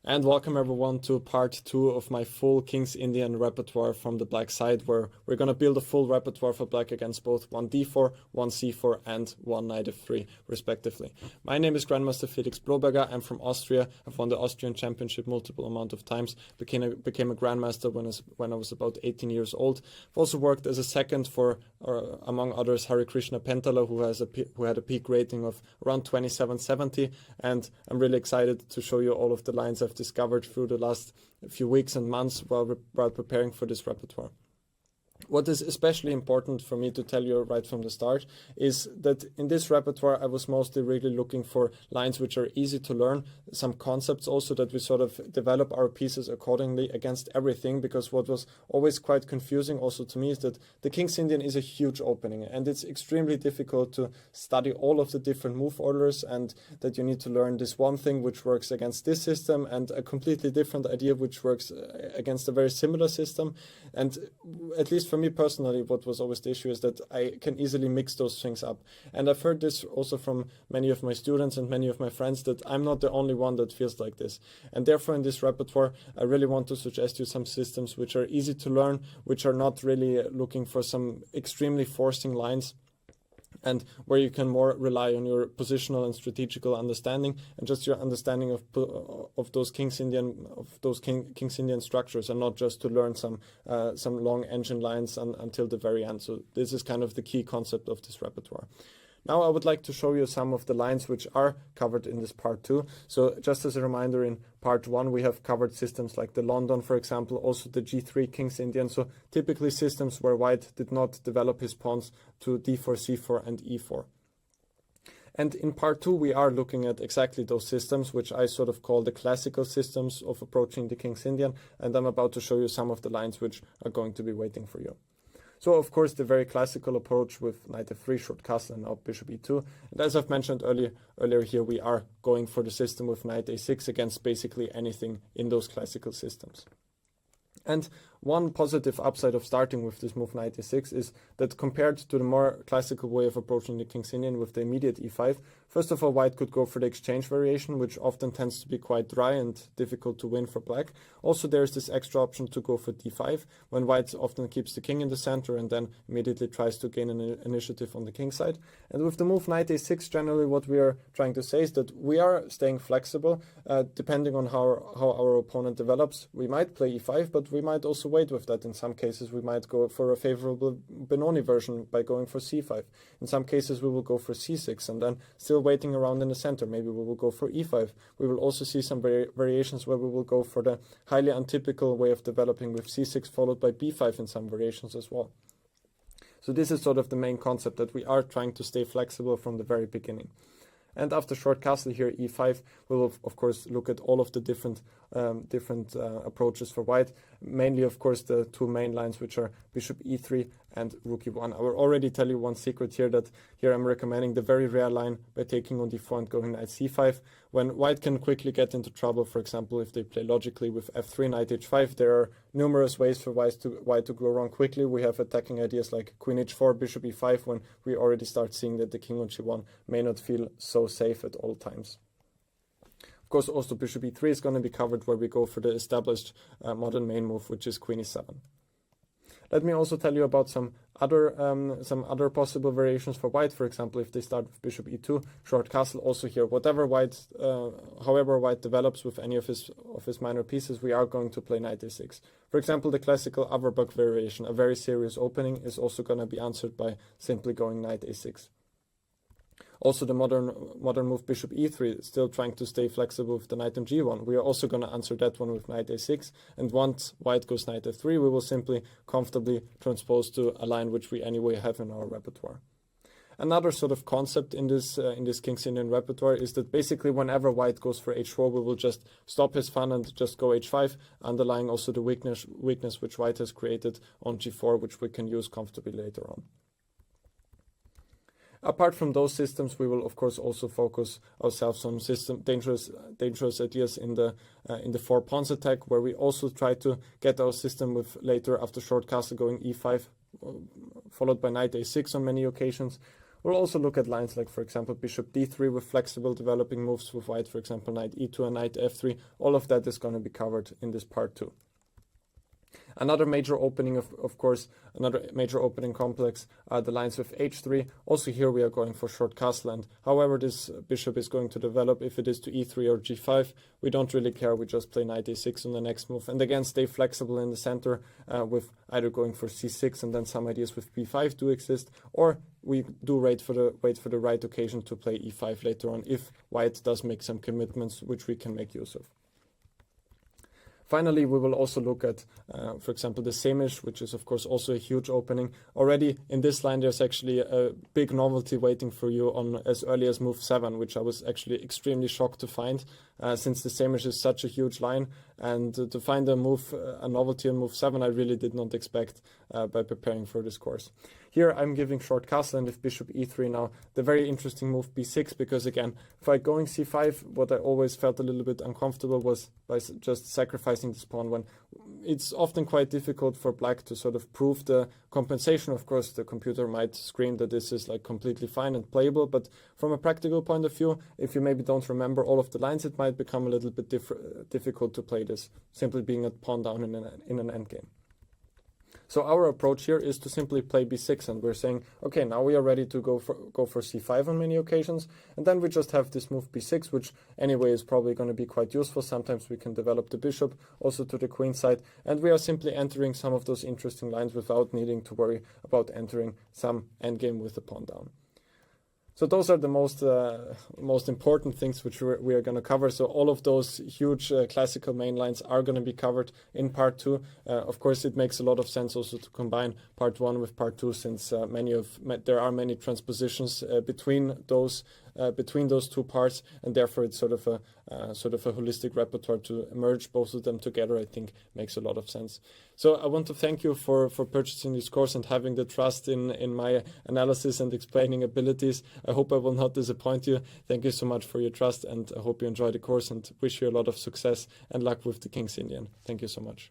And welcome everyone to part 2 of my full King's Indian repertoire from the black side, where we're going to build a full repertoire for black against both 1 d4, 1 c4 and 1 knight f3 respectively. My name is Grandmaster Felix Blohberger. I'm from Austria. I've won the Austrian Championship multiple amount of times, became a Grandmaster when I was about 18 years old. I've also worked as a second for, among others, Hare Krishna Pentala, who had a peak rating of around 2770, and I'm really excited to show you all of the lines I've discovered through the last few weeks and months while preparing for this repertoire. What is especially important for me to tell you right from the start is that in this repertoire I was mostly really looking for lines which are easy to learn, some concepts also that we sort of develop our pieces accordingly against everything, because what was always quite confusing also to me is that the King's Indian is a huge opening and it's extremely difficult to study all of the different move orders, and that you need to learn this one thing which works against this system and a completely different idea which works against a very similar system. And at least for me personally, what was always the issue is that I can easily mix those things up. And I've heard this also from many of my students and many of my friends, that I'm not the only one that feels like this. And therefore in this repertoire, I really want to suggest you some systems which are easy to learn, which are not really looking for some extremely forcing lines, and where you can more rely on your positional and strategical understanding and just your understanding of those King's Indian structures, and not just to learn some long engine lines until the very end. So this is kind of the key concept of this repertoire. Now I would like to show you some of the lines which are covered in this part 2. So just as a reminder, in part 1 we have covered systems like the London, for example, also the G3 King's Indian, so typically systems where white did not develop his pawns to d4, c4 and e4. And in part 2 we are looking at exactly those systems, which I sort of call the classical systems of approaching the King's Indian, and I'm about to show you some of the lines which are going to be waiting for you. So of course the very classical approach with knight f3, short castle, and now bishop e2. And as I've mentioned earlier here, we are going for the system with knight a6 against basically anything in those classical systems. And one positive upside of starting with this move knight a6 is that compared to the more classical way of approaching the King's Indian with the immediate e5, first of all, white could go for the exchange variation, which often tends to be quite dry and difficult to win for black. Also, there's this extra option to go for d5, when white often keeps the king in the center and then immediately tries to gain an initiative on the king side. And with the move knight a6, generally what we are trying to say is that we are staying flexible, depending on how our opponent develops. We might play e5, but we might also wait with that. In some cases we might go for a favorable Benoni version by going for c5. In some cases we will go for c6 and then still waiting around in the center. Maybe we will go for e5. We will also see some variations where we will go for the highly untypical way of developing with c6 followed by b5 in some variations as well. So this is sort of the main concept, that we are trying to stay flexible from the very beginning. And after short castle here, e5, we will of course look at all of the different approaches for white. Mainly, of course, the two main lines, which are bishop e3 and rook e1. I will already tell you one secret here, that here I'm recommending the very rare line by taking on d4 and going knight c5. When white can quickly get into trouble, for example, if they play logically with f3, knight h5, there are numerous ways for white to go wrong quickly. We have attacking ideas like queen h4, bishop e5, when we already start seeing that the king on g1 may not feel so safe at all times. Of course, also bishop e3 is going to be covered, where we go for the established modern main move, which is queen e7. Let me also tell you about some other possible variations for white. For example, if they start with bishop e2, short castle. Also here, however white develops with any of his minor pieces, we are going to play knight a6. For example, the classical Averbach variation, a very serious opening, is also going to be answered by simply going knight a6. Also, the modern move bishop e3 is still trying to stay flexible with the knight on g1. We are also going to answer that one with knight a6. And once white goes knight f3, we will simply comfortably transpose to a line which we anyway have in our repertoire. Another sort of concept in this King's Indian repertoire is that basically whenever white goes for h4, we will just stop his fun and just go h5, underlying also the weakness which white has created on g4, which we can use comfortably later on. Apart from those systems, we will of course also focus ourselves on dangerous ideas in the four pawns attack, where we also try to get our system with later, after short castle, going e5, followed by knight a6 on many occasions. We'll also look at lines like, for example, bishop d3 with flexible developing moves with white, for example, knight e2 and knight f3. All of that is going to be covered in this part 2. Another major opening, of course, another major opening complex are the lines with h3. Also here we are going for short castle, and however this bishop is going to develop, if it is to e3 or g5, we don't really care. We just play knight a6 on the next move, and again stay flexible in the center with either going for c6, and then some ideas with b5 do exist, or we do wait for the right occasion to play e5 later on if white does make some commitments which we can make use of. Finally, we will also look at, for example, the Samisch, which is of course also a huge opening. Already in this line, there's actually a big novelty waiting for you on as early as move 7, which I was actually extremely shocked to find, since the Samisch is such a huge line. And to find a novelty on move 7, I really did not expect by preparing for this course. Here I'm giving short castle, and if bishop e3 now, the very interesting move b6, because again, by going c5, what I always felt a little bit uncomfortable was by just sacrificing this pawn, when it's often quite difficult for black to sort of prove the compensation. Of course, the computer might scream that this is like completely fine and playable, but from a practical point of view, if you maybe don't remember all of the lines, it might become a little bit difficult to play this, simply being a pawn down in an endgame. So our approach here is to simply play b6, and we're saying, okay, now we are ready to go for c5 on many occasions, and then we just have this move b6, which anyway is probably going to be quite useful. Sometimes we can develop the bishop also to the queen side, and we are simply entering some of those interesting lines without needing to worry about entering some endgame with the pawn down. So those are the most important things which we are going to cover. So all of those huge classical main lines are going to be covered in part 2. Of course, it makes a lot of sense also to combine part 1 with part 2, since there are many transpositions between those two parts, and therefore it's sort of a holistic repertoire. To merge both of them together, I think, makes a lot of sense. So I want to thank you for purchasing this course and having the trust in my analysis and explaining abilities. I hope I will not disappoint you. Thank you so much for your trust, and I hope you enjoy the course, and wish you a lot of success and luck with the King's Indian. Thank you so much.